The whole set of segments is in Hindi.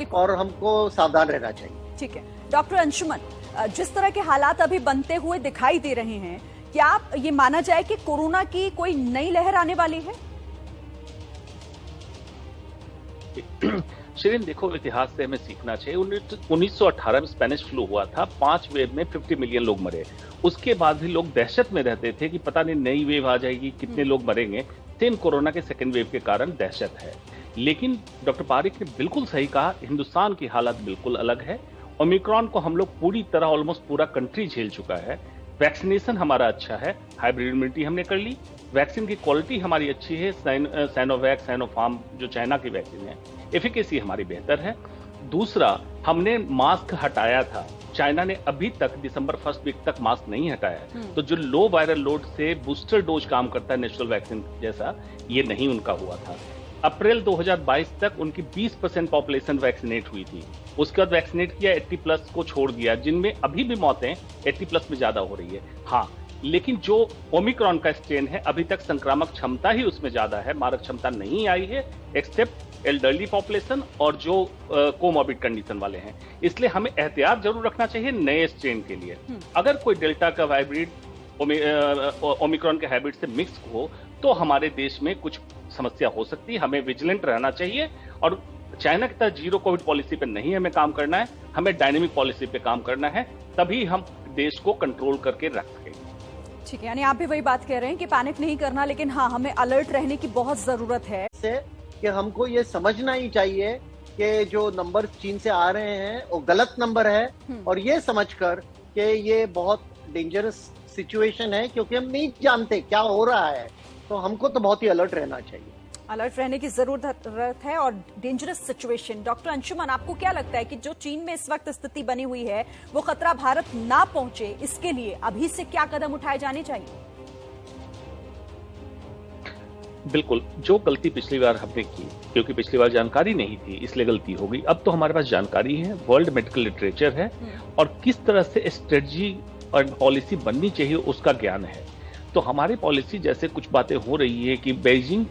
और हमको सावधान रहना चाहिए। ठीक है डॉक्टर अंशुमन, जिस तरह के हालात अभी बनते हुए दिखाई दे रहे हैं, क्या आप ये माना जाए कि कोरोना की कोई नई लहर आने वाली है? शिरीन, देखो, इतिहास से हमें सीखना चाहिए। 1918 में स्पेनिश फ्लू हुआ था, 5 वेव में 50 मिलियन लोग मरे। उसके बाद भी लोग दहशत में रहते थे कि पता नहीं नई वेव आ जाएगी, कितने लोग मरेंगे। सेम कोरोना के सेकेंड वेव के कारण दहशत है। लेकिन डॉक्टर पारिक ने बिल्कुल सही कहा, हिंदुस्तान की हालत बिल्कुल अलग है। ओमिक्रॉन को हम लोग पूरी तरह, ऑलमोस्ट पूरा कंट्री झेल चुका है। वैक्सीनेशन हमारा अच्छा है, हाइब्रिड इम्यूनिटी हमने कर ली, वैक्सीन की क्वालिटी हमारी अच्छी है। साइनोवैक, साइनोफार्म जो चाइना की वैक्सीन है, एफिकेसी हमारी बेहतर है। दूसरा, हमने मास्क हटाया था, चाइना ने अभी तक दिसंबर फर्स्ट वीक तक मास्क नहीं हटाया। तो जो लो वायरल लोड से बूस्टर डोज काम करता है नेचुरल वैक्सीन जैसा, ये नहीं उनका हुआ था। अप्रैल 2022 तक उनकी 20% पॉपुलेशन वैक्सीनेट हुई थी। उसके बाद वैक्सीनेट किया, 80 प्लस को छोड़ दिया, जिनमें अभी भी मौतें 80 प्लस में ज्यादा हो रही है। हाँ, लेकिन जो ओमिक्रॉन का स्ट्रेन है, अभी तक संक्रामक क्षमता ही उसमें ज्यादा है, मारक क्षमता नहीं आई है, एक्सेप्ट एल्डरली पॉपुलेशन और जो कोमॉर्बिड कंडीशन वाले हैं। इसलिए हमें एहतियात जरूर रखना चाहिए नए स्ट्रेन के लिए। अगर कोई डेल्टा का हाइब्रिड ओमिक्रॉन के हाइब्रिड से मिक्स हो तो हमारे देश में कुछ समस्या हो सकती है। हमें विजिलेंट रहना चाहिए और चाइना की तरह जीरो कोविड पॉलिसी पे नहीं हमें काम करना है, हमें डायनेमिक पॉलिसी पे काम करना है, तभी हम देश को कंट्रोल करके रख सकेंगे। ठीक है, यानी आप भी वही बात कह रहे हैं कि पैनिक नहीं करना, लेकिन हाँ, हमें अलर्ट रहने की बहुत जरूरत है। कि हमको ये समझना ही चाहिए कि जो नंबर चीन से आ रहे हैं वो गलत नंबर है, और ये समझकर कि ये बहुत डेंजरस सिचुएशन है, क्योंकि हम नहीं जानते क्या हो रहा है। तो हमको तो बहुत ही अलर्ट रहना चाहिए, अलर्ट रहने की जरूरत है और डेंजरस सिचुएशन। डॉक्टर अंशुमन, आपको क्या लगता है कि जो चीन में इस वक्त स्थिति बनी हुई है, वो खतरा भारत ना पहुंचे, इसके लिए अभी से क्या कदम उठाए जाने चाहिए? बिल्कुल, जो गलती पिछली बार हमने की, क्योंकि पिछली बार जानकारी नहीं थी इसलिए गलती हो गई। अब तो हमारे पास जानकारी है, वर्ल्ड मेडिकल लिटरेचर है, और किस तरह से स्ट्रेटजी और पॉलिसी बननी चाहिए उसका ज्ञान है। तो हमारी पॉलिसी, जैसे कुछ बातें हो रही है कि बेइजिंग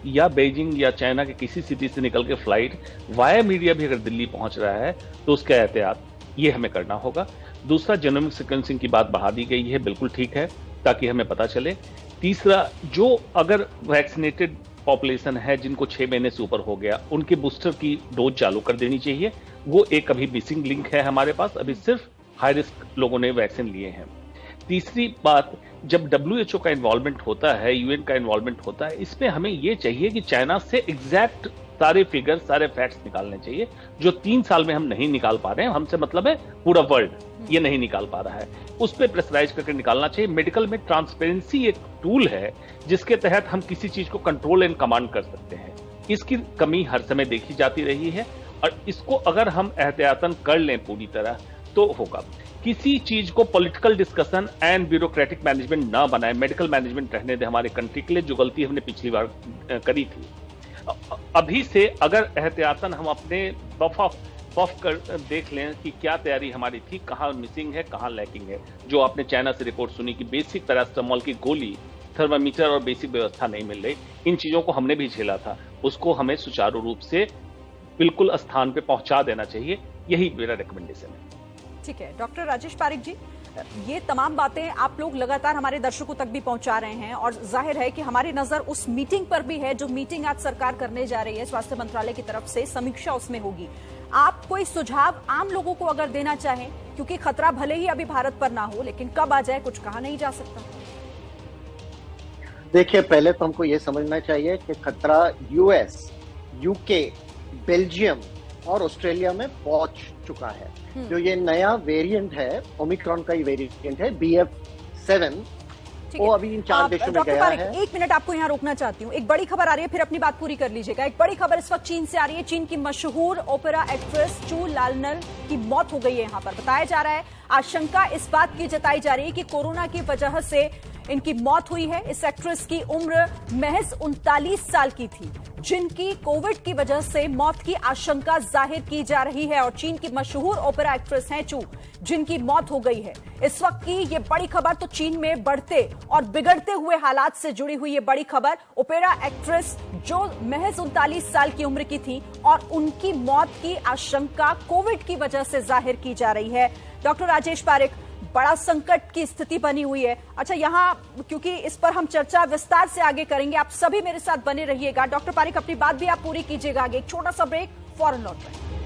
या चाइना के किसी सिटी से निकल के फ्लाइट वाया मीडिया भी अगर दिल्ली पहुंच रहा है तो उसका एहतियात ये हमें करना होगा। दूसरा, जेनोमिक सीक्वेंसिंग की बात बढ़ा दी गई है, बिल्कुल ठीक है, ताकि हमें पता चले। तीसरा, जो अगर वैक्सीनेटेड पॉपुलेशन है जिनको 6 महीने से ऊपर हो गया, उनके बूस्टर की डोज चालू कर देनी चाहिए। वो एक अभी मिसिंग लिंक है हमारे पास, अभी सिर्फ हाई रिस्क लोगों ने वैक्सीन लिए हैं। तीसरी बात, जब WHO का इन्वॉल्वमेंट होता है, UN का इन्वॉल्वमेंट होता है, इसमें हमें यह चाहिए कि चाइना से एग्जैक्ट सारे फिगर, सारे फैक्ट्स निकालने चाहिए, जो 3 साल में हम नहीं निकाल पा रहे हैं। हमसे मतलब है पूरा वर्ल्ड ये नहीं निकाल पा रहा है, उस पर प्रेशराइज करके निकालना चाहिए। मेडिकल में ट्रांसपेरेंसी एक टूल है जिसके तहत हम किसी चीज को कंट्रोल एंड कमांड कर सकते हैं। इसकी कमी हर समय देखी जाती रही है, और इसको अगर हम एहतियातन कर लें पूरी तरह तो होगा। किसी चीज को political discussion and bureaucratic management ना बनाए, मेडिकल मैनेजमेंट रहने दे हमारे कंट्री के लिए, जो गलती हमने पिछली बार करी थी। अभी से अगर एहतियातन हम अपने बफ कर देख लें कि क्या तैयारी हमारी थी, कहाँ मिसिंग है, कहाँ लैकिंग है। जो आपने चाइना से रिपोर्ट सुनी कि बेसिक पैरासिटामोल की गोली, थर्मामीटर और बेसिक व्यवस्था नहीं मिल रही, इन चीजों को हमने भी झेला था, उसको हमें सुचारू रूप से बिल्कुल स्थान पे पहुंचा देना चाहिए। यही मेरा रिकमेंडेशन है। ठीक है, डॉक्टर राजेश पारिक जी, ये तमाम बातें आप लोग लगातार हमारे दर्शकों तक भी पहुंचा रहे हैं, और जाहिर है कि हमारी नजर उस मीटिंग पर भी है जो मीटिंग आज सरकार करने जा रही है, स्वास्थ्य मंत्रालय की तरफ से समीक्षा उसमें होगी। आप कोई सुझाव आम लोगों को अगर देना चाहें, क्योंकि खतरा भले ही अभी भारत पर ना हो, लेकिन कब आ जाए कुछ कहा नहीं जा सकता। देखिए, पहले तो हमको ये समझना चाहिए कि खतरा US, UK, बेल्जियम और ऑस्ट्रेलिया में पहुंच चुका है। जो ये नया वेरिएंट है, ओमिक्रॉन का ही वेरिएंट है, BF7, वो अभी इन 4 देशों में गया है। 1 मिनट आपको यहाँ रोकना चाहती हूँ, एक बड़ी खबर आ रही है, फिर अपनी बात पूरी कर लीजिएगा। एक बड़ी खबर इस वक्त चीन से आ रही है। चीन की मशहूर ओपेरा एक्ट्रेस चू लालनल की मौत हो गई है। यहाँ पर बताया जा रहा है, आशंका इस बात की जताई जा रही है कि कोरोना की वजह से इनकी मौत हुई है। इस एक्ट्रेस की उम्र महज 39 साल की थी, जिनकी कोविड की वजह से मौत की आशंका जाहिर की जा रही है। और चीन की मशहूर ओपेरा एक्ट्रेस हैं चू, जिनकी मौत हो गई है। इस वक्त की ये बड़ी खबर तो चीन में बढ़ते और बिगड़ते हुए हालात से जुड़ी हुई ये बड़ी खबर, ओपेरा एक्ट्रेस जो महज 39 साल की उम्र की थी और उनकी मौत की आशंका कोविड की वजह से जाहिर की जा रही है। डॉक्टर राजेश पारिक, बड़ा संकट की स्थिति बनी हुई है। अच्छा, यहाँ क्योंकि इस पर हम चर्चा विस्तार से आगे करेंगे, आप सभी मेरे साथ बने रहिएगा। डॉक्टर पारिक, अपनी बात भी आप पूरी कीजिएगा आगे। एक छोटा सा ब्रेक, फौरन लौट रहे हैं।